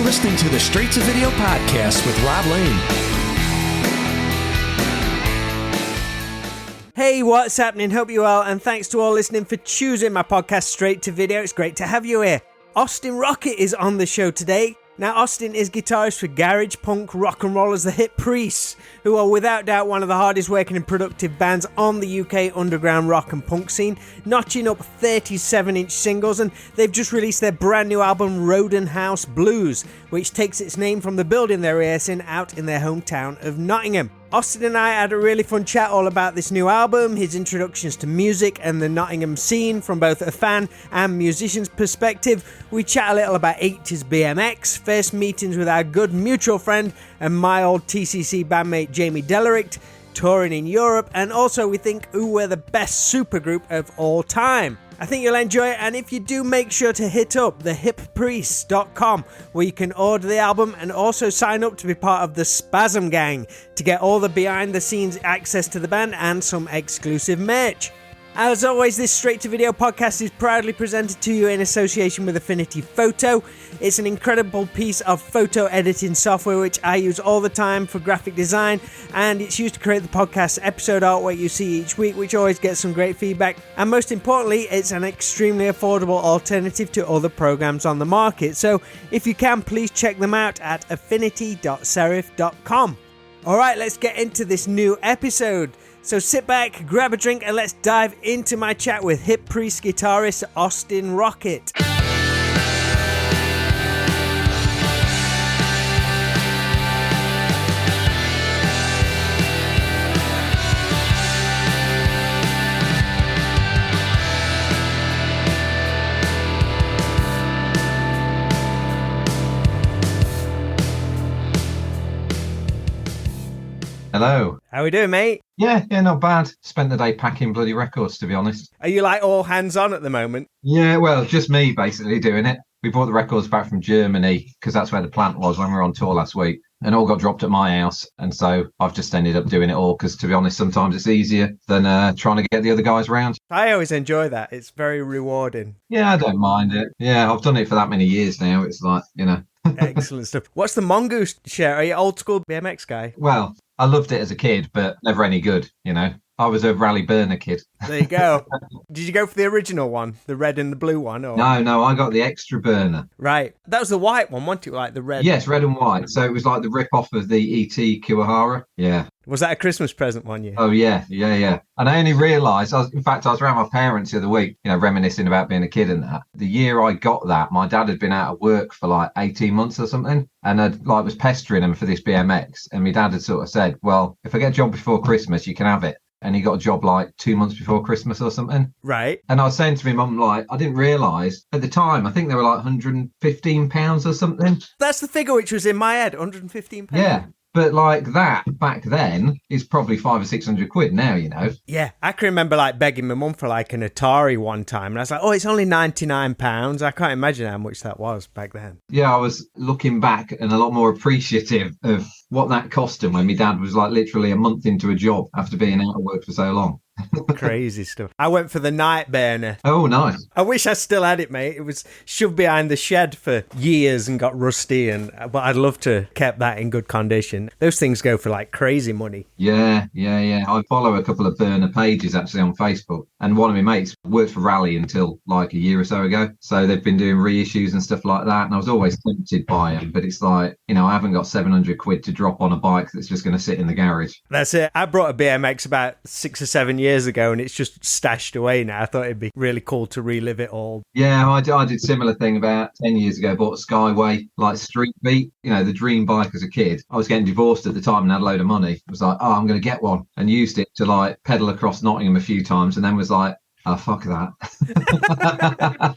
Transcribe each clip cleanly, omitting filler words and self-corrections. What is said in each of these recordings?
listening to the Straight to Video podcast with Rob Lane. Hey, what's happening? Hope you're well, and thanks to all listening for choosing my podcast Straight to Video. It's great to have you here. Austin Rocket is on the show today. Now, Austin is guitarist for garage, punk, rock and roll as the Hip Priests, who are without doubt one of the hardest working and productive bands on the UK underground rock and punk scene, notching up 37-inch singles, and they've just released their brand new album Roden House Blues, which takes its name from the building they're rehearsing out in their hometown of Nottingham. Austin and I had a really fun chat all about this new album, his introductions to music and the Nottingham scene from both a fan and musician's perspective. We chat a little about 80s BMX, first meetings with our good mutual friend and my old TCC bandmate Jamie Dellericht, touring in Europe, and also we think who were the best supergroup of all time. I think you'll enjoy it, and if you do, make sure to hit up thehippriests.com where you can order the album and also sign up to be part of the Spasm Gang to get all the behind the scenes access to the band and some exclusive merch. As always, this Straight to Video podcast is proudly presented to you in association with Affinity Photo. It's an incredible piece of photo editing software which I use all the time for graphic design, and it's used to create the podcast episode artwork you see each week, which always gets some great feedback. And most importantly, it's an extremely affordable alternative to other programs on the market. So if you can, please check them out at affinity.serif.com. Alright, let's get into this new episode. So sit back, grab a drink, and let's dive into my chat with Hip Priest guitarist Austin Rocket. Hello. How we doing, mate? Yeah, not bad. Spent the day packing bloody records, to be honest. Are you like all hands on at the moment? Yeah, well, just me basically doing it. We brought the records back from Germany because that's where the plant was when we were on tour last week, and all got dropped at my house. And so I've just ended up doing it all because, to be honest, sometimes it's easier than trying to get the other guys round. I always enjoy that. It's very rewarding. Yeah, I don't mind it. Yeah, I've done it for that many years now. It's like, Excellent stuff. What's the mongoose share? Are you old school BMX guy? Well, I loved it as a kid, but never any good, I was a rally burner kid. There you go. Did you go for the original one, the red and the blue one? Or? No, I got the extra burner. Right. That was the white one, wasn't it? Like the red? Yes, red and white. So it was like the rip-off of the E.T. Kiwahara. Yeah. Was that a Christmas present one year? Oh, yeah. And I only realised, I was around my parents the other week, reminiscing about being a kid and that. The year I got that, my dad had been out of work for like 18 months or something, and was pestering him for this BMX. And my dad had sort of said, well, if I get a job before Christmas, you can have it. And he got a job like 2 months before Christmas or something. Right. And I was saying to my mum, I didn't realise at the time, I think they were like £115 or something. That's the figure which was in my head, £115. Yeah. But that back then is probably 500 or 600 quid now, Yeah, I can remember begging my mum for an Atari one time, and I was like, "Oh, it's only £99." I can't imagine how much that was back then. Yeah, I was looking back and a lot more appreciative of what that cost him when my dad was literally a month into a job after being out of work for so long. Crazy stuff. I went for the night burner. Oh, nice. I wish I still had it, mate. It was shoved behind the shed for years and got rusty, but I'd love to kept that in good condition. Those things go for crazy money. Yeah. I follow a couple of burner pages actually on Facebook, and one of my mates worked for Rally until a year or so ago. So they've been doing reissues and stuff like that, and I was always tempted by them, but it's I haven't got 700 quid to drop on a bike that's just going to sit in the garage. That's it. I brought a BMX about 6 or 7 years ago, and it's just stashed away now. I thought it'd be really cool to relive it all. Yeah, I did similar thing about 10 years ago. Bought a Skyway, Street Beat, the dream bike as a kid. I was getting divorced at the time and had a load of money. I was like, oh, I'm going to get one, and used it to pedal across Nottingham a few times, and then was like, oh, fuck that.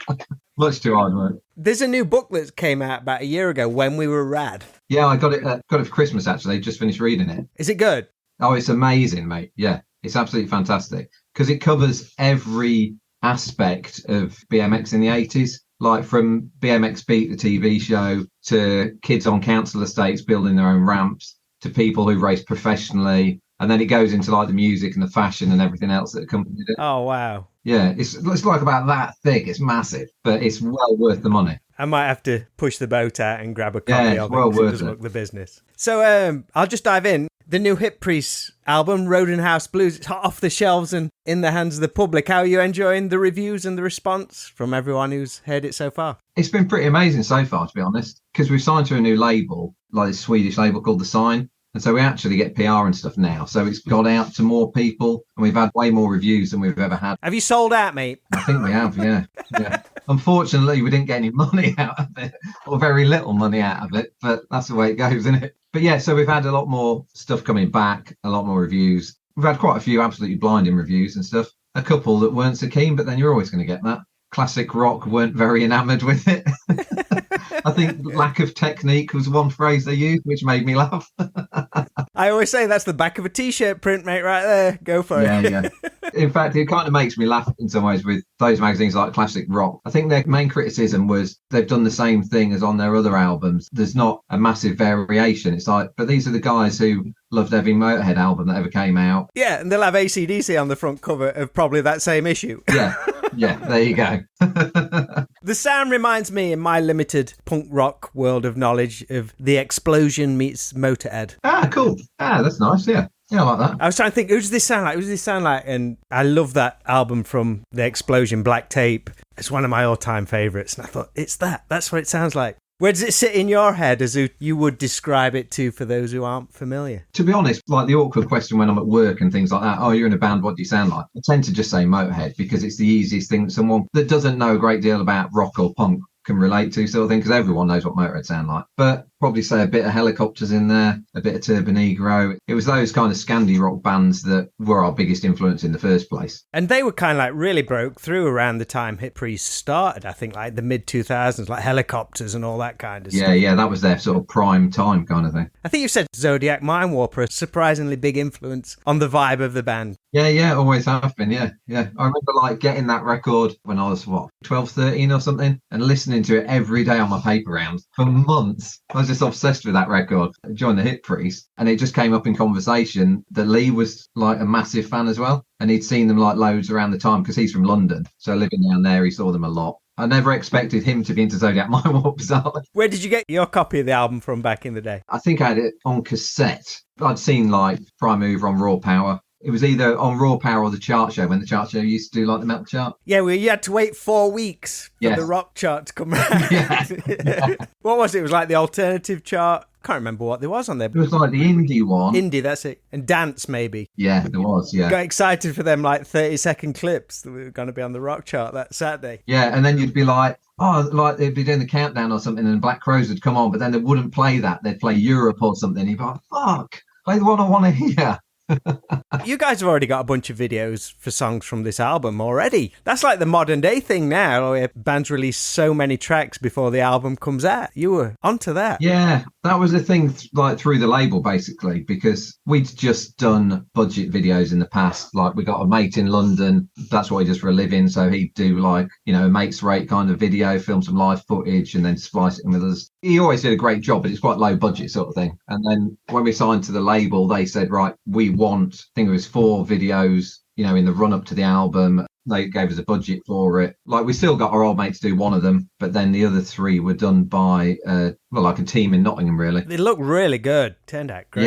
Much too hard work. There's a new book that came out about a year ago, When We Were Rad. Yeah, I got it for Christmas, actually. Just finished reading it. Is it good? Oh, it's amazing, mate. Yeah, it's absolutely fantastic because it covers every aspect of BMX in the 80s. From BMX Beat, the TV show, to kids on council estates building their own ramps, to people who race professionally. And then it goes into the music and the fashion and everything else that accompanied it. Oh, wow. Yeah, it's about that thick. It's massive, but it's well worth the money. I might have to push the boat out and grab a copy of it, well 'cause it worth does it. look the business. So I'll just dive in. The new Hip Priest album, Roden House Blues, it's hot off the shelves and in the hands of the public. How are you enjoying the reviews and the response from everyone who's heard it so far? It's been pretty amazing so far, to be honest, because we've signed to a new label, like this Swedish label called The Sign. And so we actually get PR and stuff now. So it's got out to more people and we've had way more reviews than we've ever had. Have you sold out, mate? I think we have, yeah. Unfortunately, we didn't get any money out of it, or very little money out of it, but that's the way it goes, isn't it? But yeah, so we've had a lot more stuff coming back, a lot more reviews. We've had quite a few absolutely blinding reviews and stuff. A couple that weren't so keen, but then you're always going to get that. Classic rock weren't very enamoured with it. I think lack of technique was one phrase they used, which made me laugh. I always say that's the back of a T-shirt print, mate, right there. Go for it. Yeah. In fact, it kind of makes me laugh in some ways with those magazines like Classic Rock. I think their main criticism was they've done the same thing as on their other albums. There's not a massive variation. It's like, but these are the guys who loved every Motorhead album that ever came out. Yeah, and they'll have AC/DC on the front cover of probably that same issue. Yeah, there you go. The sound reminds me, in my limited punk rock world of knowledge, of The Explosion meets Motorhead. Ah, cool. Ah, that's nice, yeah. Yeah, I like that. I was trying to think, who does this sound like? Who does this sound like? And I love that album from The Explosion, Black Tape. It's one of my all-time favourites. And I thought, it's that. That's what it sounds like. Where does it sit in your head as who you would describe it to for those who aren't familiar? To be honest, like the awkward question when I'm at work and things like that, oh, you're in a band, what do you sound like? I tend to just say Motorhead because it's the easiest thing that someone that doesn't know a great deal about rock or punk can relate to, sort of thing, because everyone knows what Motorhead sound like. But probably say a bit of Helicopters in there, a bit of Turbonegro. It was those kind of Scandi rock bands that were our biggest influence in the first place. And they were kind of like really broke through around the time Hip Priest started, I think, like the mid-2000s, like Helicopters and all that kind of stuff. Yeah, that was their sort of prime time kind of thing. I think you've said Zodiac Mindwarper, a surprisingly big influence on the vibe of the band. Yeah, always have been, yeah. I remember like getting that record when I was, 12, 13 or something, and listening to it every day on my paper round for months. I was just obsessed with that record. I joined the Hip Priest, and it just came up in conversation that Lee was like a massive fan as well, and he'd seen them like loads around the time because he's from London, so living down there he saw them a lot. I never expected him to be into Zodiac Mindwarp, bizarrely. Where did you get your copy of the album from back in the day? I think I had it on cassette. I'd seen like Prime Mover on Raw Power. It was either on Raw Power or the chart show, when the chart show used to do like the metal chart. Yeah, well, you had to wait 4 weeks for the rock chart to come around. Yeah. What was it? It was like the alternative chart. Can't remember what there was on there. It was like the indie one. Indie, that's it. And dance, maybe. Yeah, there was, yeah. Got excited for them like 30-second clips that were going to be on the rock chart that Saturday. Yeah, and then you'd be like, like they'd be doing the countdown or something and Black Crows would come on, but then they wouldn't play that. They'd play Europe or something. You'd be like, fuck, play the one I want to hear. You guys have already got a bunch of videos for songs from this album already. That's like the modern day thing now, where bands release so many tracks before the album comes out. You were onto that. Yeah, that was the thing, like through the label basically, because we'd just done budget videos in the past. Like we got a mate in London, that's what he does for a living, so he'd do like, a mate's rate kind of video, film some live footage and then splice it in with us. He always did a great job, but it's quite low budget sort of thing. And then when we signed to the label, they said, right, we want, I think it was 4 videos, in the run up to the album. They gave us a budget for it. Like we still got our old mates to do one of them, but then the other 3 were done by, like a team in Nottingham, really. They look really good. Turned out great.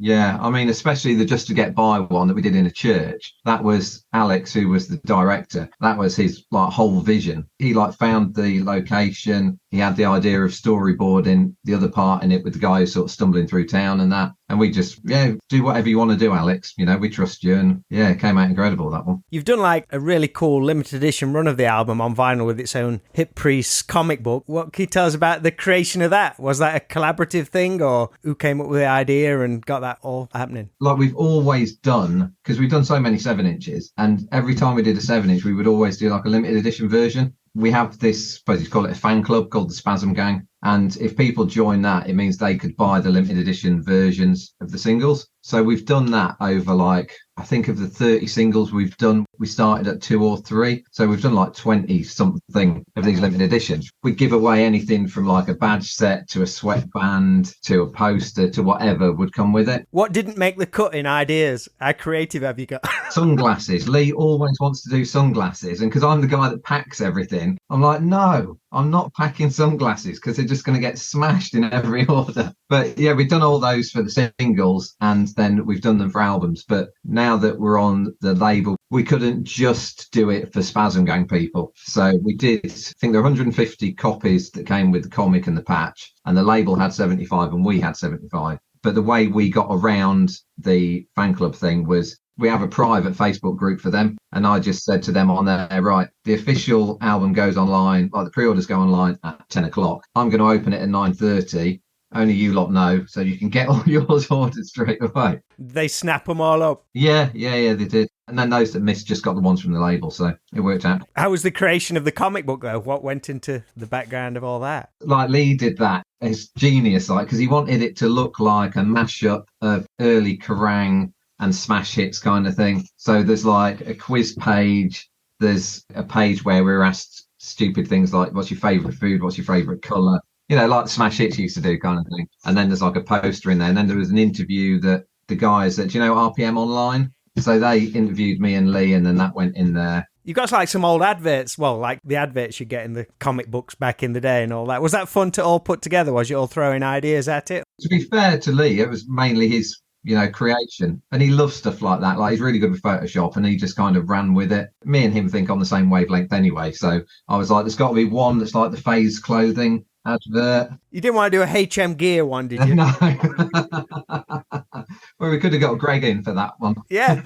Yeah. I mean, especially the Just to Get By one that we did in a church. That was Alex, who was the director. That was his like whole vision. He like found the location. He had the idea of storyboarding the other part in it with the guy who's sort of stumbling through town and that. And we just, do whatever you want to do, Alex. We trust you. And it came out incredible, that one. You've done like a really cool limited edition run of the album on vinyl with its own Hip Priest comic book. What can you tell us about the creation of that? Was that a collaborative thing, or who came up with the idea and got that all happening? Like we've always done, because we've done so many 7-inches, and every time we did a 7-inch, we would always do like a limited edition version. We have this, suppose you call it a fan club called the Spasm Gang. And if people join that, it means they could buy the limited edition versions of the singles. So we've done that over like, I think of the 30 singles we've done, we started at 2 or 3. So we've done like 20 something of these limited editions. We give away anything from like a badge set to a sweatband to a poster to whatever would come with it. What didn't make the cut in ideas? How creative have you got? Sunglasses. Lee always wants to do sunglasses. And because I'm the guy that packs everything, I'm like, no, I'm not packing sunglasses because they're just going to get smashed in every order. But yeah, we've done all those for the singles and then we've done them for albums. But now that we're on the label, we couldn't just do it for Spasm Gang people. So we did, I think there were 150 copies that came with the comic and the patch, and the label had 75 and we had 75. But the way we got around the fan club thing was we have a private Facebook group for them. And I just said to them on there, right, the official album goes online, like the pre-orders go online at 10 o'clock. I'm going to open it at 9:30. Only you lot know, so you can get all yours ordered straight away. They snap them all up. Yeah, they did. And then those that missed just got the ones from the label, so it worked out. How was the creation of the comic book, though? What went into the background of all that? Like Lee did that. It's genius, like, because he wanted it to look like a mashup of early Kerrang and smash hits kind of thing. So there's like a quiz page. There's a page where we're asked stupid things like, what's your favourite food? What's your favourite colour? You know, like Smash Hits used to do kind of thing. And then there's like a poster in there. And then there was an interview that the guys that, do you know RPM Online? So they interviewed me and Lee, and then that went in there. You got like some old adverts, well, like the adverts you get in the comic books back in the day and all that. Was that fun to all put together? Was you all throwing ideas at it? To be fair to Lee, it was mainly his, creation. And he loves stuff like that. Like, he's really good with Photoshop, and he just kind of ran with it. Me and him think on the same wavelength anyway. So I was like, there's got to be one that's like the Phase clothing advert. You didn't want to do a HM Gear one, did you? No. Well, we could have got Greg in for that one. Yeah.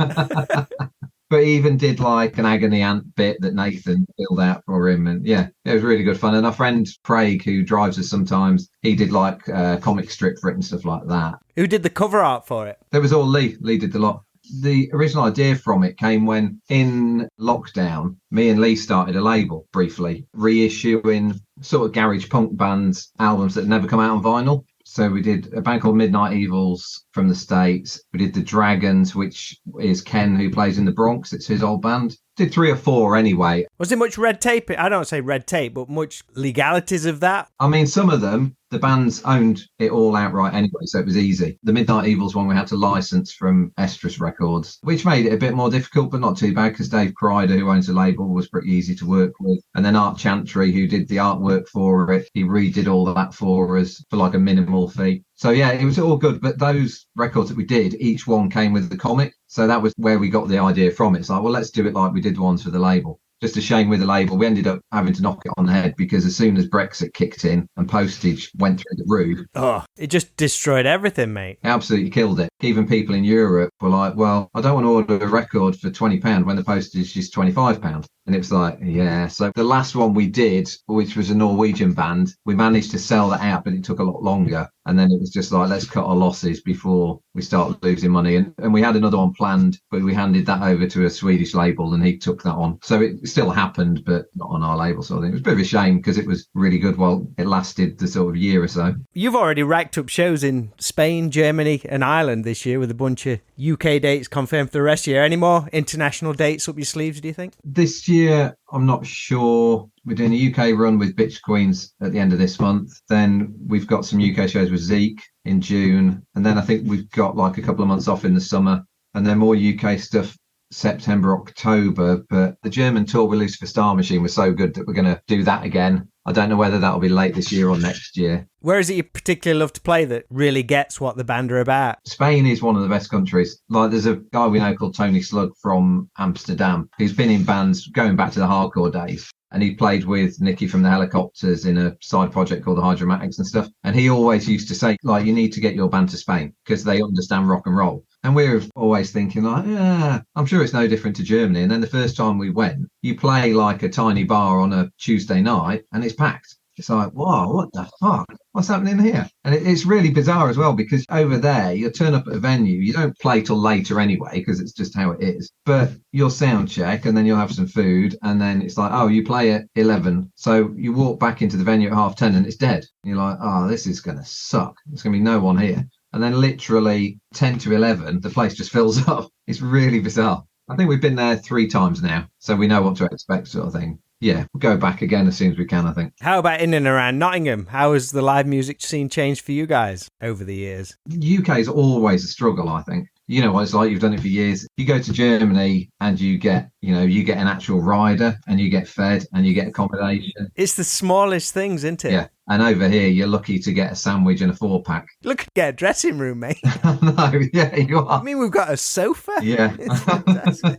But he even did like an agony ant bit that Nathan filled out for him. And yeah, it was really good fun. And our friend Craig, who drives us sometimes, he did like comic strip for it and stuff like that. Who did the cover art for it? There was all Lee. Lee did the lot. The original idea from it came when in lockdown, me and Lee started a label briefly, reissuing sort of garage punk bands albums that never come out on vinyl. So we did a band called Midnight Evils from the States. We did The Dragons, which is Ken, who plays in the Bronx. It's his old band. Did 3 or 4 anyway. Was there much red tape? I don't say red tape, but much legalities of that? I mean, some of them, the bands owned it all outright anyway, so it was easy. The Midnight Evils one we had to license from Estrus Records, which made it a bit more difficult, but not too bad, because Dave Crider, who owns the label, was pretty easy to work with. And then Art Chantry, who did the artwork for it, he redid all of that for us for like a minimal fee. So yeah, it was all good. But those records that we did, each one came with the comic. So that was where we got the idea from. It's like, well, let's do it like we did the ones for the label. Just a shame with the label, we ended up having to knock it on the head, because as soon as Brexit kicked in and postage went through the roof, it just destroyed everything, mate. It absolutely killed it. Even people in Europe were like, well, I don't want to order a record for £20 when the postage is £25. And it was like, yeah. So the last one we did, which was a Norwegian band, we managed to sell that out, but it took a lot longer. And then it was just like, let's cut our losses before we start losing money. And we had another one planned, but we handed that over to a Swedish label and he took that on. So it still happened, but not on our label sort of thing. It was a bit of a shame, because it was really good while it lasted the sort of year or so. You've already racked up shows in Spain, Germany and Ireland this year, with a bunch of UK dates confirmed for the rest of the year. Any more international dates up your sleeves, do you think? This year, I'm not sure. We're doing a UK run with Bitch Queens at the end of this month. Then we've got some UK shows with Zeke in June. And then I think we've got like a couple of months off in the summer. And then more UK stuff September, October. But the German tour with Lucifer Star Machine was so good that we're going to do that again. I don't know whether that'll be late this year or next year. Where is it you particularly love to play that really gets what the band are about? Spain is one of the best countries. Like, there's a guy we know called Tony Slug from Amsterdam, who's been in bands going back to the hardcore days. And he played with Nicky from the Helicopters in a side project called the Hydromatics and stuff. And he always used to say, like, you need to get your band to Spain because they understand rock and roll. And we're always thinking like, yeah, I'm sure it's no different to Germany. And then the first time we went, you play like a tiny bar on a Tuesday night and it's packed. It's like, wow, what the fuck? What's happening here? And it's really bizarre as well, because over there, you turn up at a venue, you don't play till later anyway, because it's just how it is. But you'll sound check and then you'll have some food. And then it's like, oh, you play at 11. So you walk back into the venue at 10:30 and it's dead. And you're like, oh, this is going to suck. There's going to be no one here. And then literally 10 to 11, the place just fills up. It's really bizarre. I think we've been there 3 times now, so we know what to expect, sort of thing. Yeah, we'll go back again as soon as we can, I think. How about in and around Nottingham? How has the live music scene changed for you guys over the years? UK is always a struggle, I think. you know what it's like, you've done it for years. You go to Germany and you get an actual rider and you get fed and you get accommodation. It's the smallest things, isn't it? Yeah. And over here, you're lucky to get a sandwich and a 4-pack. Look, get a dressing room, mate. No, yeah, you are. I mean, we've got a sofa. Yeah. It's fantastic.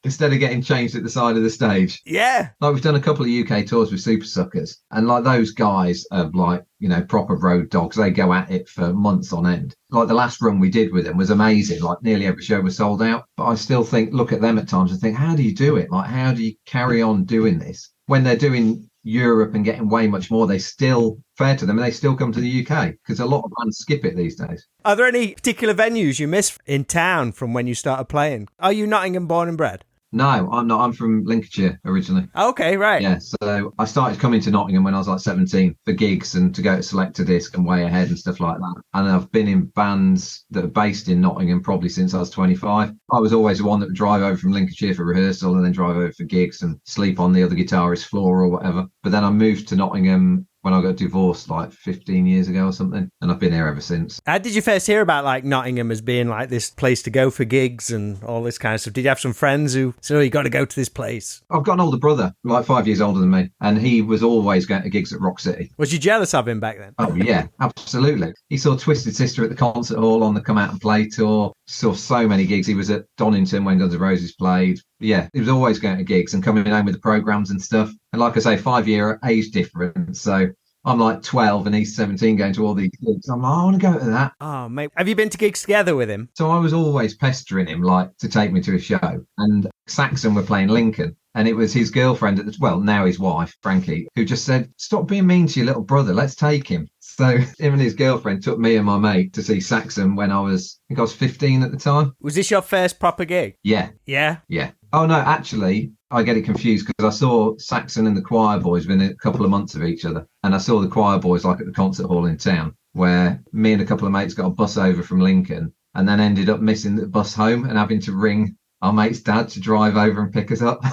Instead of getting changed at the side of the stage. Yeah. Like, we've done a couple of UK tours with Super Suckers, and like those guys are like, proper road dogs. They go at it for months on end. Like the last run we did with them was amazing. Like nearly every show was sold out. But I still look at them at times and think, how do you do it? Like, how do you carry on doing this when they're doing Europe and getting way much more? They still, fair to them, and they still come to the UK, because a lot of bands skip it these days. Are there any particular venues you miss in town from when you started playing? Are you Nottingham born and bred? No, I'm not. I'm from Lincolnshire originally. Okay, right. Yeah, so I started coming to Nottingham when I was like 17 for gigs and to go to Selector Disc and Way Ahead and stuff like that. And I've been in bands that are based in Nottingham probably since I was 25. I was always the one that would drive over from Lincolnshire for rehearsal and then drive over for gigs and sleep on the other guitarist's floor or whatever. But then I moved to Nottingham when I got divorced like 15 years ago or something, and I've been here ever since. How did you first hear about like Nottingham as being like this place to go for gigs and all this kind of stuff? Did you have some friends who said, oh, you got to go to this place? I've got an older brother, like 5 years older than me, and he was always going to gigs at Rock City. Was you jealous of him back then? Oh, yeah, absolutely. He saw Twisted Sister at the Concert Hall on the Come Out and Play tour, saw so many gigs. He was at Donington when Guns N' Roses played. Yeah, he was always going to gigs and coming home with the programmes and stuff. And like I say, 5-year age difference. So I'm like 12 and he's 17 going to all these gigs. I'm like, I want to go to that. Oh, mate. Have you been to gigs together with him? So I was always pestering him, like, to take me to a show. And Saxon were playing Lincoln. And it was his girlfriend, now his wife, Frankie, who just said, stop being mean to your little brother. Let's take him. So him and his girlfriend took me and my mate to see Saxon when I think I was 15 at the time. Was this your first proper gig? Yeah. Yeah? Yeah. Oh, no, actually, I get it confused because I saw Saxon and the Choir Boys within a couple of months of each other. And I saw the Choir Boys like at the concert hall in town, where me and a couple of mates got a bus over from Lincoln and then ended up missing the bus home and having to ring our mate's dad to drive over and pick us up.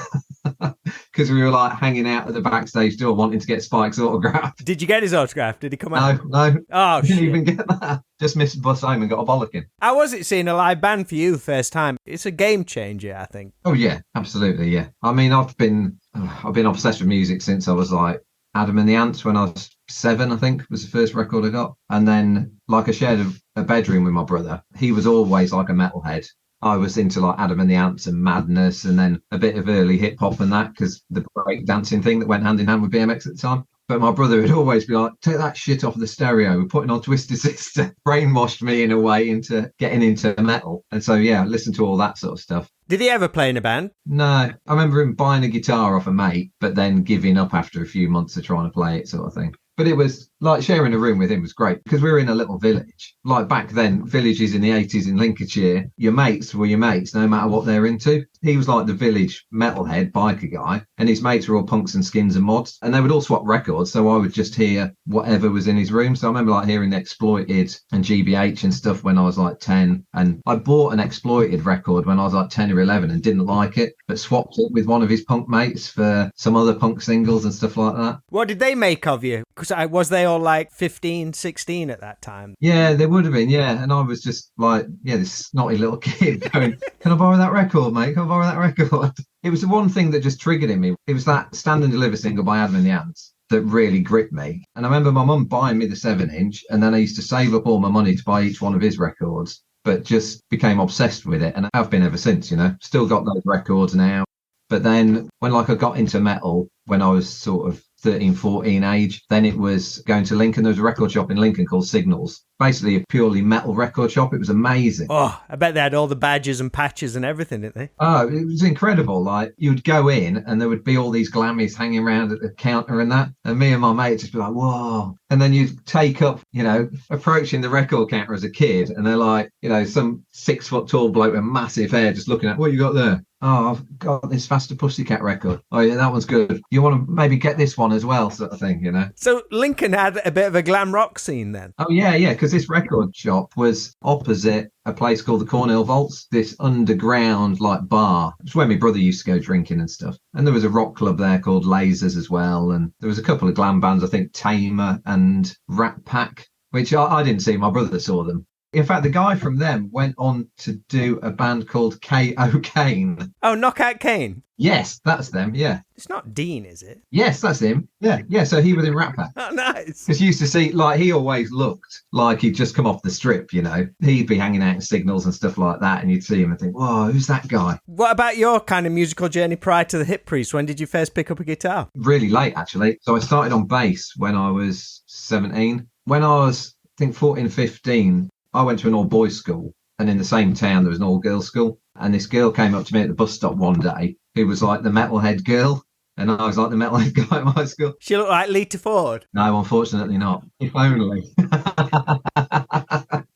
Because we were like hanging out at the backstage door wanting to get Spike's autograph. Did you get his autograph? Did he come out? No. Oh, didn't shit. even get that. Just missed the bus home and got a bollocking. How was it seeing a live band for you the first time? It's a game changer, I think. Oh, yeah, absolutely, yeah. I mean, I've been obsessed with music since I was like Adam and the Ants when I was 7, I think, was the first record I got. And then, like, I shared a bedroom with my brother. He was always like a metalhead. I was into like Adam and the Ants and Madness and then a bit of early hip hop and that because the break dancing thing that went hand in hand with BMX at the time. But my brother would always be like, take that shit off the stereo. We're putting on Twisted Sister. Brainwashed me in a way into getting into metal. And so, yeah, I listened to all that sort of stuff. Did he ever play in a band? No, I remember him buying a guitar off a mate, but then giving up after a few months of trying to play it sort of thing. But it was like sharing a room with him was great because we were in a little village. Like back then, villages in the 80s in Lincolnshire, your mates were your mates no matter what they're into. He was like the village metalhead biker guy and his mates were all punks and skins and mods and they would all swap records. So I would just hear whatever was in his room. So I remember like hearing Exploited and GBH and stuff when I was like 10. And I bought an Exploited record when I was like 10 or 11 and didn't like it, but swapped it with one of his punk mates for some other punk singles and stuff like that. What did they make of you? Because was they all like 15, 16 at that time? Yeah, they would have been, yeah. And I was just like, yeah, this snotty little kid going, can I borrow that record, mate? Can I borrow that record? It was the one thing that just triggered in me. It was that Stand and Deliver single by Adam and the Ants that really gripped me. And I remember my mum buying me the 7-inch and then I used to save up all my money to buy each one of his records, but just became obsessed with it. And I have been ever since, Still got those records now. But then when I got into metal, when I was sort of 13, 14 age, then it was going to Lincoln. There was a record shop in Lincoln called Signals, basically a purely metal record shop. It was amazing. Oh, I bet they had all the badges and patches and everything, didn't they? Oh, it was incredible. Like you'd go in and there would be all these glammies hanging around at the counter and that. And me and my mate just be like, whoa. And then you'd take up, approaching the record counter as a kid. And they're like, some 6 foot tall bloke with massive hair just looking at, what you got there? Oh, I've got this Faster Pussycat record. Oh, yeah, that one's good. You want to maybe get this one as well, sort of thing, So Lincoln had a bit of a glam rock scene then? Oh, yeah, because this record shop was opposite a place called the Cornhill Vaults, this underground, like, bar. It's where my brother used to go drinking and stuff. And there was a rock club there called Lasers as well. And there was a couple of glam bands, I think Tamer and Rat Pack, which I didn't see. My brother saw them. In fact, the guy from them went on to do a band called K.O. Kane. Oh, Knockout Kane. Yes, that's them. Yeah. It's not Dean, is it? Yes, that's him. Yeah. Yeah. So he was in Rat Pack. Oh, nice. Because you used to see, like, he always looked like he'd just come off the strip, you know. He'd be hanging out in Signals and stuff like that, and you'd see him and think, whoa, who's that guy? What about your kind of musical journey prior to the Hip Priest? When did you first pick up a guitar? Really late, actually. So I started on bass when I was 17. When I was, I think, 14, 15, I went to an all-boys school, and in the same town, there was an all-girls school. And this girl came up to me at the bus stop one day, who was like the metalhead girl. And I was like the metalhead guy at my school. She looked like Lita Ford. No, unfortunately not. If only.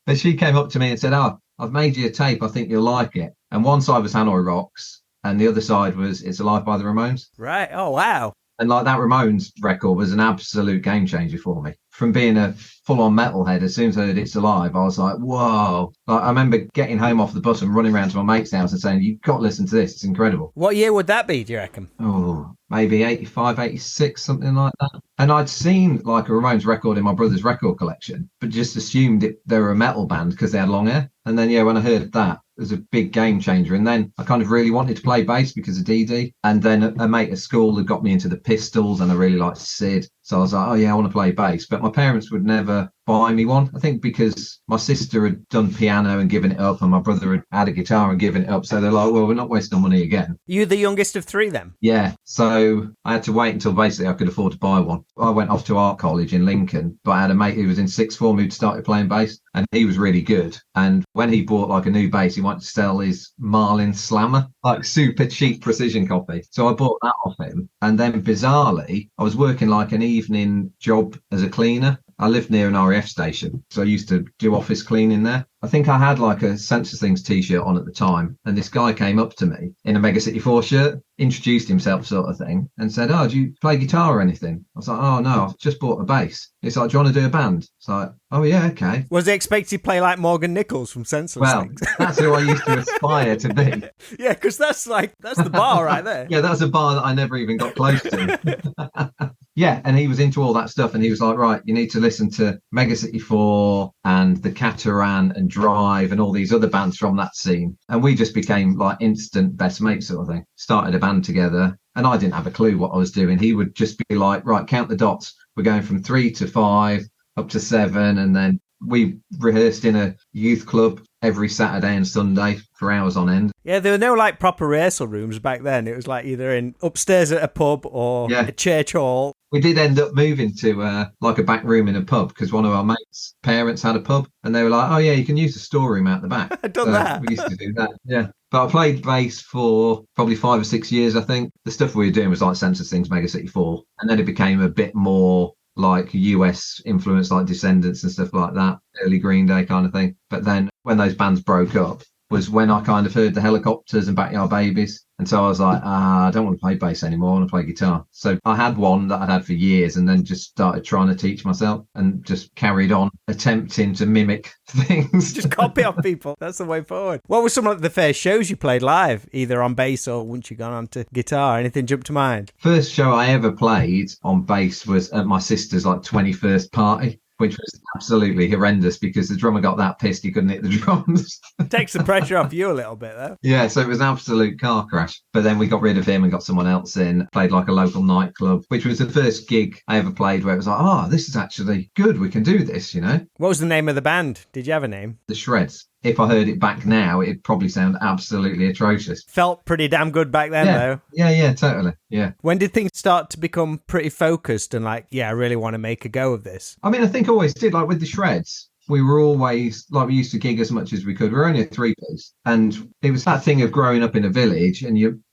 But she came up to me and said, oh, I've made you a tape. I think you'll like it. And one side was Hanoi Rocks, and the other side was It's Alive by the Ramones. Right. Oh, wow. And like that Ramones record was an absolute game changer for me. From being a full-on metalhead, as soon as I heard It's Alive, I was like, whoa. Like, I remember getting home off the bus and running around to my mate's house and saying, you've got to listen to this. It's incredible. What year would that be, do you reckon? Oh, maybe 85, 86, something like that. And I'd seen like a Ramones record in my brother's record collection, but just assumed they were a metal band because they had long hair. And then, yeah, when I heard that, it was a big game changer. And then I kind of really wanted to play bass because of Dee Dee. And then a mate at school had got me into the Pistols, and I really liked Sid. So I was like, oh yeah, I want to play bass. But my parents would never buy me one. I think because my sister had done piano and given it up, and my brother had had a guitar and given it up. So they're like, well, we're not wasting our money again. You the youngest of three then? Yeah. So I had to wait until basically I could afford to buy one. I went off to art college in Lincoln, but I had a mate who was in sixth form who'd started playing bass, and he was really good. And when he bought like a new bass, he wanted to sell his Marlin Slammer, like super cheap precision copy. So I bought that off him. And then bizarrely, I was working like an evening job as a cleaner. I lived near an RAF station, so I used to do office cleaning there. I think I had like a Census Things t-shirt on at the time, and this guy came up to me in a Mega City 4 shirt, introduced himself sort of thing, and said, oh, do you play guitar or anything? I was like, oh, no, I've just bought a bass. It's like, do you want to do a band? It's like, oh, yeah, okay. Was they expected to play like Morgan Nichols from Senseless Things? That's who I used to aspire to be. Yeah, because that's the bar right there. Yeah, that's a bar that I never even got close to. Yeah, and he was into all that stuff, and he was like, right, you need to listen to Mega City 4 and The Cataran and Drive and all these other bands from that scene. And we just became like instant best mates sort of thing. Started a band together, and I didn't have a clue what I was doing. He would just be like, right, count the dots. We're going from 3 to 5 up to 7, and then we rehearsed in a youth club every Saturday and Sunday for hours on end. Yeah, there were no like proper rehearsal rooms back then. It was like either in upstairs at a pub or a church hall. We did end up moving to like a back room in a pub because one of our mates' parents had a pub, and they were like, oh yeah, you can use the storeroom out the back. I've done that. We used to do that, yeah. But I played bass for probably 5 or 6 years, I think. The stuff we were doing was like Census Things, Mega City 4. And then it became a bit more like US influence, like Descendants and stuff like that, early Green Day kind of thing. But then when those bands broke up was when I kind of heard the Helicopters and Backyard Babies. And so I was like, I don't want to play bass anymore. I want to play guitar. So I had one that I'd had for years, and then just started trying to teach myself and just carried on attempting to mimic things. Just copy off people. That's the way forward. What were some of the first shows you played live, either on bass or once you gone on to guitar? Anything jump to mind? First show I ever played on bass was at my sister's like 21st party, which was absolutely horrendous because the drummer got that pissed he couldn't hit the drums. Takes the pressure off you a little bit, though. Yeah, so it was an absolute car crash. But then we got rid of him and got someone else in, played like a local nightclub, which was the first gig I ever played where it was like, oh, this is actually good. We can do this, you know? What was the name of the band? Did you have a name? The Shreds. If I heard it back now, it'd probably sound absolutely atrocious. Felt pretty damn good back then, though. Yeah, totally. Yeah. When did things start to become pretty focused and like, yeah, I really want to make a go of this? I mean, I think I always did. Like with the Shreds, we were always, like, we used to gig as much as we could. We were only a 3-piece. And it was that thing of growing up in a village and you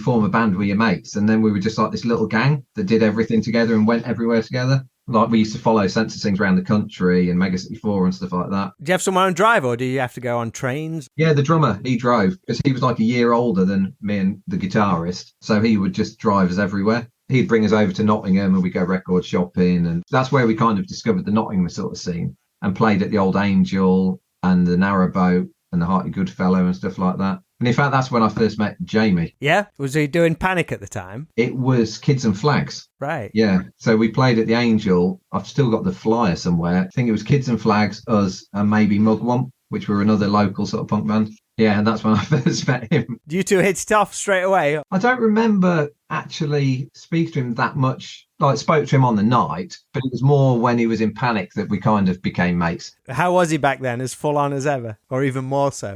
form a band with your mates. And then we were just like this little gang that did everything together and went everywhere together. Like we used to follow Census Things around the country and Mega City 4 and stuff like that. Do you have someone on drive or do you have to go on trains? Yeah, the drummer, he drove because he was like a year older than me and the guitarist. So he would just drive us everywhere. He'd bring us over to Nottingham and we'd go record shopping. And that's where we kind of discovered the Nottingham sort of scene and played at the Old Angel and the Narrowboat and the Hearty Goodfellow and stuff like that. And in fact, that's when I first met Jamie. Yeah? Was he doing Panic at the time? It was Kids and Flags. Right. Yeah. So we played at the Angel. I've still got the flyer somewhere. I think it was Kids and Flags, us, and maybe Mugwump. which were another local sort of punk band. Yeah, and that's when I first met him. You two hit it off straight away? I don't remember actually speaking to him that much. Like, spoke to him on the night, but it was more when he was in Panic that we kind of became mates. How was he back then? As full on as ever? Or even more so?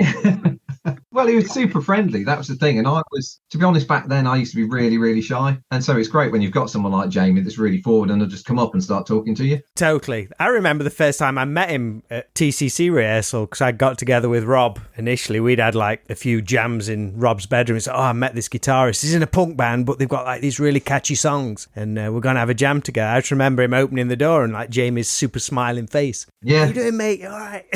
Well, he was super friendly. That was the thing. And I was, to be honest, back then, I used to be really, really shy. And so it's great when you've got someone like Jamie that's really forward and they'll just come up and start talking to you. Totally. I remember the first time I met him at TCC rehearsal because I got together with Rob. Initially, we'd had like a few jams in Rob's bedroom. He said, I met this guitarist. He's in a punk band, but they've got like these really catchy songs. And we're going to have a jam together. I just remember him opening the door and like Jamie's super smiling face. Yeah. How you doing, mate? All right.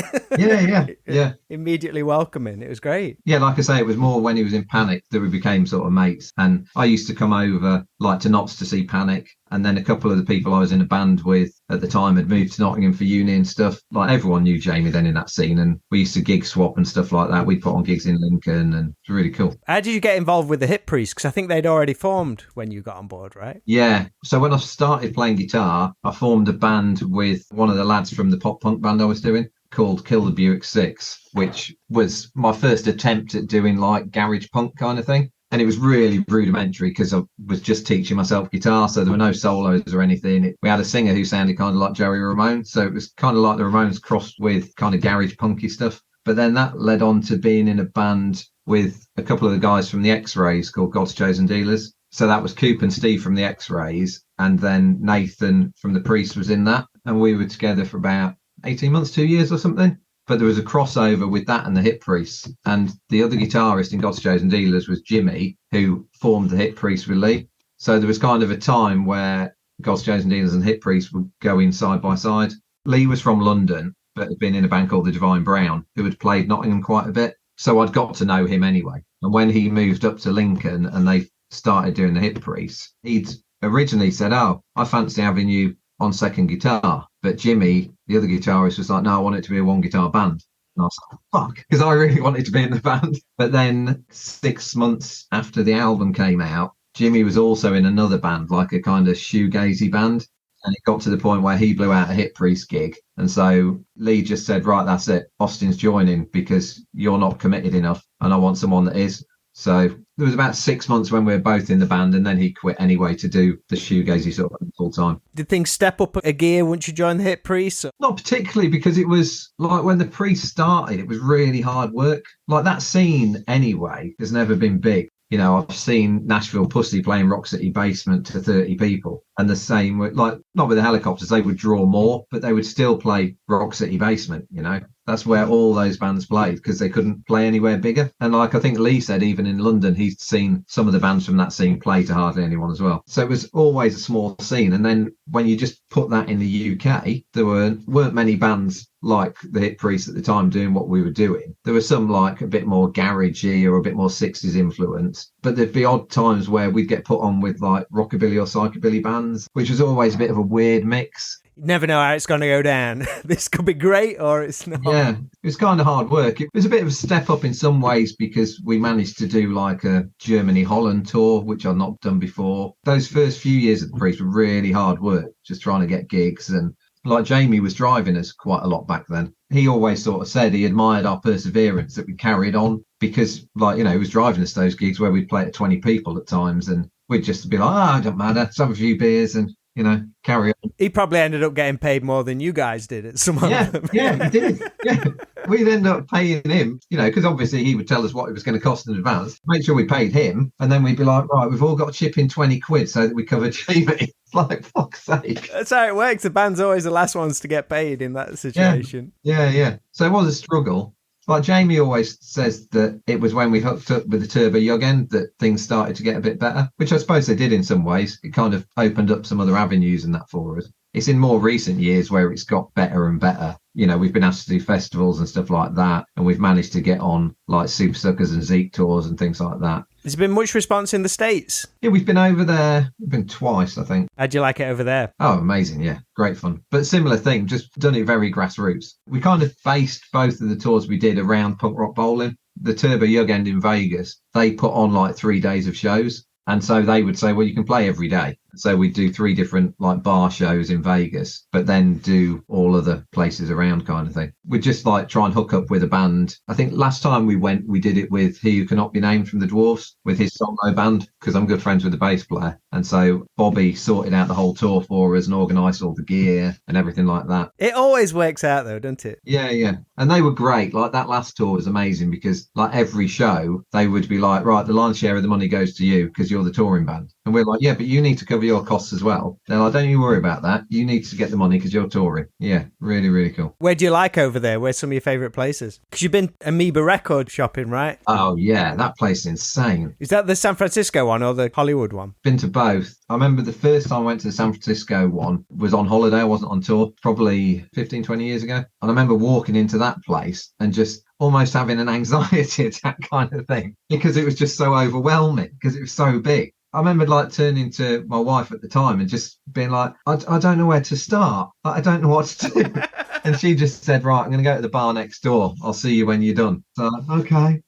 Yeah. Immediately welcoming. It was great. Yeah, like I say, it was more when he was in Panic that we became sort of mates. And I used to come over like to Notts to see Panic. And then a couple of the people I was in a band with at the time had moved to Nottingham for uni and stuff. Like, everyone knew Jamie then in that scene. And we used to gig swap and stuff like that. We'd put on gigs in Lincoln and it was really cool. How did you get involved with the Hip Priest? Because I think they'd already formed when you got on board, right? Yeah. So when I started playing guitar, I formed a band with one of the lads from the pop punk band I was doing, called Kill the Buick 6, which was my first attempt at doing like garage punk kind of thing. And it was really rudimentary because I was just teaching myself guitar. So there were no solos or anything. We had a singer who sounded kind of like Joey Ramone. So it was kind of like the Ramones crossed with kind of garage punky stuff. But then that led on to being in a band with a couple of the guys from the X-Rays called God's Chosen Dealers. So that was Coop and Steve from the X-Rays. And then Nathan from the Priest was in that. And we were together for about 18 months, 2 years or something. But there was a crossover with that and the Hip Priests. And the other guitarist in God's Chosen Dealers was Jimmy, who formed the Hip Priests with Lee. So there was kind of a time where God's Chosen Dealers and Hip Priests would go in side by side. Lee was from London, but had been in a band called the Divine Brown, who had played Nottingham quite a bit. So I'd got to know him anyway. And when he moved up to Lincoln and they started doing the Hip Priests, he'd originally said, I fancy having you on second guitar. But Jimmy, the other guitarist, was like, no, I want it to be a one guitar band. And I was like, fuck, because I really wanted to be in the band. But then 6 months after the album came out, Jimmy was also in another band, like a kind of shoegazy band. And it got to the point where he blew out a Hip Priest gig. And so Lee just said, right, that's it. Austin's joining because you're not committed enough. And I want someone that is. So there was about 6 months when we were both in the band, and then he quit anyway to do the shoegazy sort of full time. Did things step up a gear once you joined the Hip Priest? Not particularly, because it was like when the Priest started, it was really hard work. Like, that scene anyway has never been big. You know, I've seen Nashville Pussy playing Rock City Basement to 30 people. And the same with, like, not with the Helicopters, they would draw more, but they would still play Rock City Basement, you know. That's where all those bands played because they couldn't play anywhere bigger. And like I think Lee said, even in London, he's seen some of the bands from that scene play to hardly anyone as well. So it was always a small scene. And then when you just put that in the UK, there weren't many bands like the Hip Priest at the time doing what we were doing. There were some like a bit more garagey or a bit more 60s influence. But there'd be odd times where we'd get put on with like rockabilly or psychobilly bands, which was always a bit of a weird mix. You never know how it's going to go down. This could be great or it's not. Yeah, it was kind of hard work. It was a bit of a step up in some ways because we managed to do like a Germany-Holland tour, which I'd not done before. Those first few years of the Priest were really hard work, just trying to get gigs. And like Jamie was driving us quite a lot back then. He always sort of said he admired our perseverance that we carried on because, like, you know, he was driving us those gigs where we'd play to 20 people at times and we'd just be like, it don't matter, let's have a few beers and, you know, carry on. He probably ended up getting paid more than you guys did at some of them. Yeah, he did. Yeah. We'd end up paying him, you know, because obviously he would tell us what it was going to cost in advance, make sure we paid him, and then we'd be like, right, we've all got to chip in 20 quid so that we cover Jamie. Like, fuck's sake. That's how it works. The band's always the last ones to get paid in that situation. Yeah. So it was a struggle. Like Jamie always says that it was when we hooked up with the Turbo Yugend that things started to get a bit better, which I suppose they did in some ways. It kind of opened up some other avenues and that for us. It's in more recent years where it's got better and better. You know, we've been asked to do festivals and stuff like that, and we've managed to get on like Super Suckers and Zeke tours and things like that. Has there been much response in the States? Yeah, we've been over there. We've been twice, I think. How'd you like it over there? Oh, amazing. Yeah, great fun. But similar thing, just done it very grassroots. We kind of based both of the tours we did around punk rock bowling. The Turbo Yugend in Vegas, they put on like 3 days of shows. And so they would say, well, you can play every day. So we do 3 different like bar shows in Vegas, but then do all other places around kind of thing. We just like try and hook up with a band. I think last time we went, we did it with He Who Cannot Be Named from the Dwarfs with his solo band, because I'm good friends with the bass player. And so Bobby sorted out the whole tour for us and organised all the gear and everything like that. It always works out though, doesn't it? Yeah, yeah. And they were great. Like that last tour was amazing because like every show they would be like, right, the lion's share of the money goes to you because you're the touring band. And we're like, yeah, but you need to cover your costs as well. They're like, don't you worry about that. You need to get the money because you're touring. Yeah, really, really cool. Where do you like over there? Where's some of your favourite places? Because you've been Amoeba record shopping, right? Oh, yeah, that place is insane. Is that the San Francisco one or the Hollywood one? Been to both. I remember the first time I went to the San Francisco one was on holiday. I wasn't on tour, probably 15, 20 years ago. And I remember walking into that place and just almost having an anxiety attack kind of thing because it was just so overwhelming because it was so big. I remember like turning to my wife at the time and just being like, I don't know where to start. I don't know what to do. And she just said, right, I'm going to go to the bar next door. I'll see you when you're done. So, okay.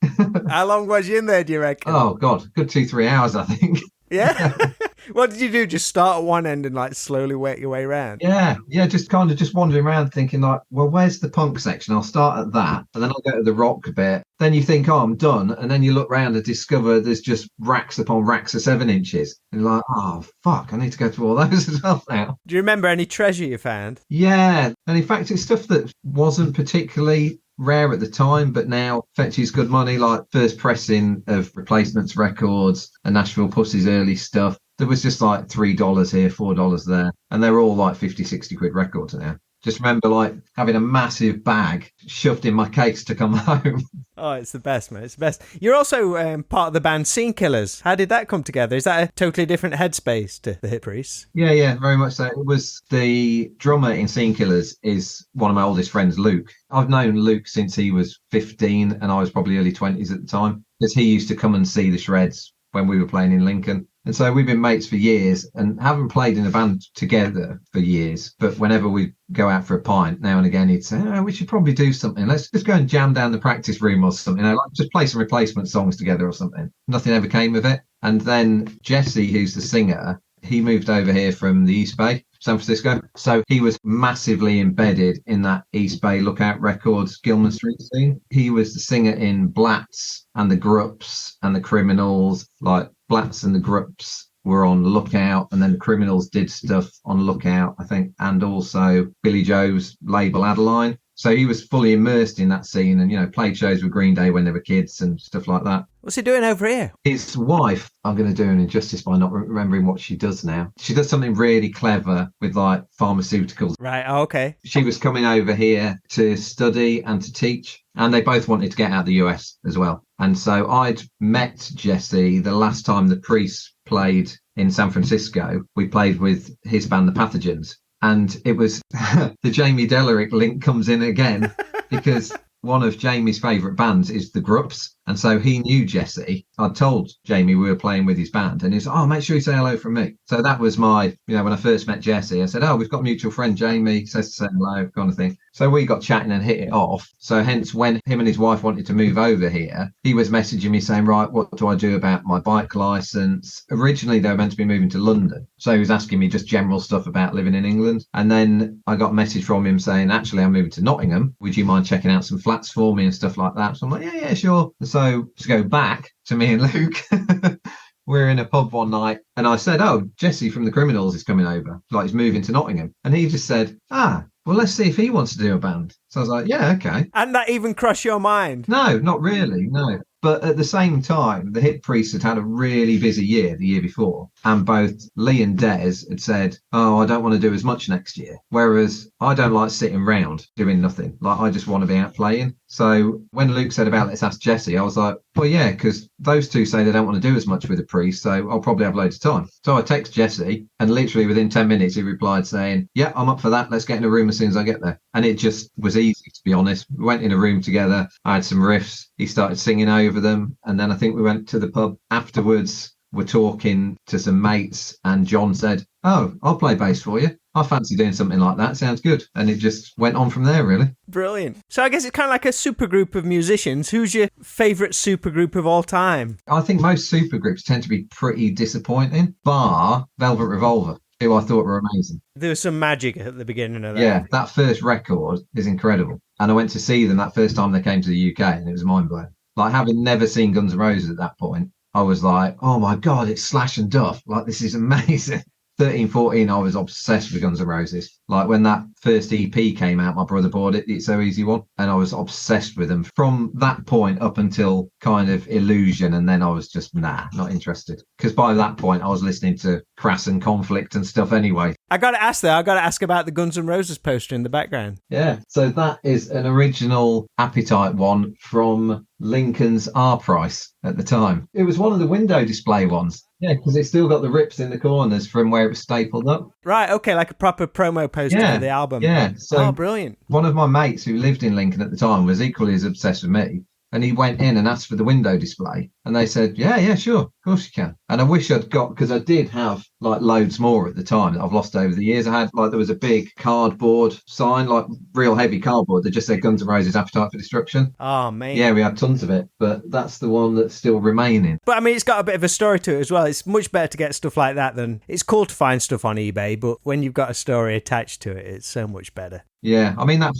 How long was you in there, do you reckon? Oh, God, good 2-3 hours, I think. Yeah? What did you do? Just start at one end and like slowly work your way around? Yeah, just kind of just wandering around thinking like, well, where's the punk section? I'll start at that and then I'll go to the rock bit. Then you think, oh, I'm done. And then you look around and discover there's just racks upon racks of 7 inches. And you're like, oh, fuck, I need to go through all those as well now. Do you remember any treasure you found? Yeah. And in fact, it's stuff that wasn't particularly rare at the time, but now fetches good money, like first pressing of Replacements records and Nashville Pussy's early stuff. There was just like $3 here, $4 there. And they're all like 50, 60 quid records now. Just remember like having a massive bag shoved in my case to come home. Oh, it's the best, man. It's the best. You're also part of the band Scene Killers. How did that come together? Is that a totally different headspace to the Hit Priests? Yeah, very much so. It was the drummer in Scene Killers is one of my oldest friends, Luke. I've known Luke since he was 15 and I was probably early 20s at the time because he used to come and see the Shreds when we were playing in Lincoln. And so we've been mates for years and haven't played in a band together for years. But whenever we go out for a pint, now and again, he'd say, oh, we should probably do something. Let's just go and jam down the practice room or something. Like just play some Replacement songs together or something. Nothing ever came of it. And then Jesse, who's the singer, he moved over here from the East Bay, San Francisco. So he was massively embedded in that East Bay Lookout Records, Gilman Street scene. He was the singer in Blatz and the Grups and the Criminals, like Blatz and the Grups were on Lookout, and then the Criminals did stuff on Lookout, I think, and also Billy Joe's label Adeline. So he was fully immersed in that scene and, you know, played shows with Green Day when they were kids and stuff like that. What's he doing over here? His wife, I'm going to do an injustice by not remembering what she does now. She does something really clever with like pharmaceuticals. Right, oh, okay. She was coming over here to study and to teach, and they both wanted to get out of the US as well. And so I'd met Jesse the last time the Priests played in San Francisco. We played with his band, The Pathogens. And it was the Jamie Dellerick link comes in again because one of Jamie's favourite bands is the Grups. And so he knew Jesse. I'd told Jamie we were playing with his band and he said, oh, make sure you say hello from me. So that was my, when I first met Jesse, I said, oh, we've got a mutual friend, Jamie, says to say hello, kind of thing. So we got chatting and hit it off. So hence when him and his wife wanted to move over here, he was messaging me saying, right, what do I do about my bike license? Originally, they were meant to be moving to London. So he was asking me just general stuff about living in England. And then I got a message from him saying, actually, I'm moving to Nottingham. Would you mind checking out some flats for me and stuff like that? So I'm like, yeah, sure. So to go back to me and Luke, we're in a pub one night and I said, oh, Jesse from the Criminals is coming over. Like he's moving to Nottingham. And he just said, well, let's see if he wants to do a band. So I was like, yeah, okay. And that even crossed your mind? No, not really, no. But at the same time, the Hit Priests had a really busy year the year before. And both Lee and Des had said, oh, I don't want to do as much next year. Whereas I don't like sitting round doing nothing. Like, I just want to be out playing. So when Luke said about let's ask Jesse, I was like, well, yeah, because those two say they don't want to do as much with the Priest. So I'll probably have loads of time. So I text Jesse and literally within 10 minutes, he replied saying, yeah, I'm up for that. Let's get in a room as soon as I get there. And it just was easy, to be honest. We went in a room together. I had some riffs. He started singing over them. And then I think we went to the pub afterwards. We're talking to some mates and John said, oh, I'll play bass for you. I fancy doing something like that. Sounds good. And it just went on from there, really. Brilliant. So I guess it's kind of like a supergroup of musicians. Who's your favourite supergroup of all time? I think most supergroups tend to be pretty disappointing, bar Velvet Revolver, who I thought were amazing. There was some magic at the beginning of that. Yeah, that first record is incredible. And I went to see them that first time they came to the UK, and it was mind-blowing. Like, having never seen Guns N' Roses at that point, I was like, oh my God, it's Slash and Duff. Like, this is amazing. 13, 14, I was obsessed with Guns N' Roses. Like, when that first EP came out, my brother bought it, It's So Easy one, and I was obsessed with them from that point up until kind of Illusion, and then I was just, not interested. Because by that point, I was listening to Crass and Conflict and stuff anyway. I got to ask about the Guns N' Roses poster in the background. Yeah, so that is an original Appetite one from Lincoln's R Price at the time. It was one of the window display ones. Yeah, because it's still got the rips in the corners from where it was stapled up. Right, okay, like a proper promo poster for the album. Yeah. So brilliant. One of my mates who lived in Lincoln at the time was equally as obsessed with me. And he went in and asked for the window display. And they said, yeah, sure. Of course you can. And I wish I'd got, because I did have like loads more at the time that I've lost over the years. I had like, there was a big cardboard sign, like real heavy cardboard that just said Guns N' Roses Appetite for Destruction. Oh, man. Yeah, we had tons of it. But that's the one that's still remaining. But I mean, it's got a bit of a story to it as well. It's much better to get stuff like that than, it's cool to find stuff on eBay, but when you've got a story attached to it, it's so much better. Yeah, I mean, that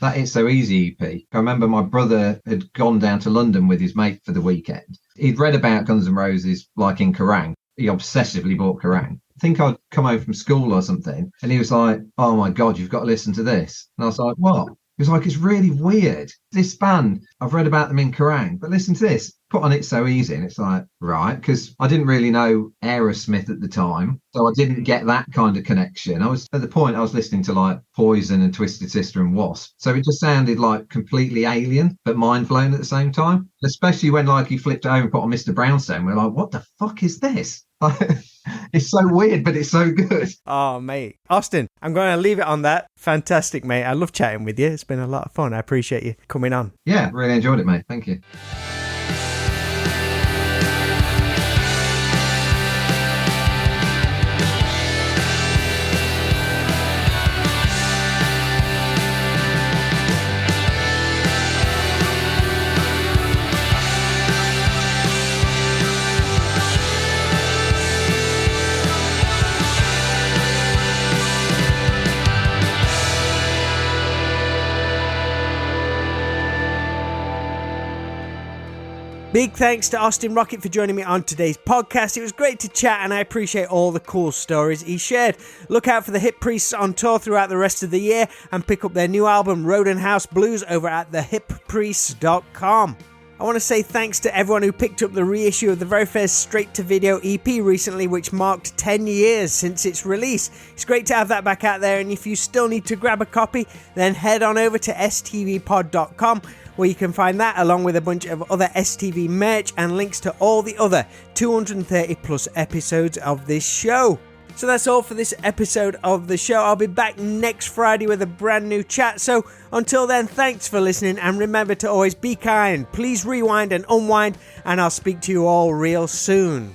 It's So Easy EP, I remember my brother had gone down to London with his mate for the weekend. He'd read about Guns N' Roses, like in Kerrang. He obsessively bought Kerrang. I think I'd come home from school or something, and he was like, oh my God, you've got to listen to this. And I was like, what? He was like, it's really weird. This band, I've read about them in Kerrang, but listen to this. Put on It's So Easy. And it's like, right, because I didn't really know Aerosmith at the time. So I didn't get that kind of connection. I was at the point I was listening to like Poison and Twisted Sister and Wasp. So it just sounded like completely alien, but mind blown at the same time. Especially when like he flipped it over and put on Mr. Brownstone. We're like, what the fuck is this? It's so weird, but it's so good. Oh, mate. Austin, I'm going to leave it on that. Fantastic, mate. I love chatting with you. It's been a lot of fun. I appreciate you coming on. Yeah, really enjoyed it, mate. Thank you. Big thanks to Austin Rocket for joining me on today's podcast. It was great to chat and I appreciate all the cool stories he shared. Look out for the Hip Priests on tour throughout the rest of the year and pick up their new album Roden House Blues over at thehippriests.com. I want to say thanks to everyone who picked up the reissue of the very first straight-to-video EP recently, which marked 10 years since its release. It's great to have that back out there, and if you still need to grab a copy, then head on over to stvpod.com, where you can find that along with a bunch of other STV merch and links to all the other 230 plus episodes of this show. So that's all for this episode of the show. I'll be back next Friday with a brand new chat. So until then, thanks for listening and remember to always be kind. Please rewind and unwind and I'll speak to you all real soon.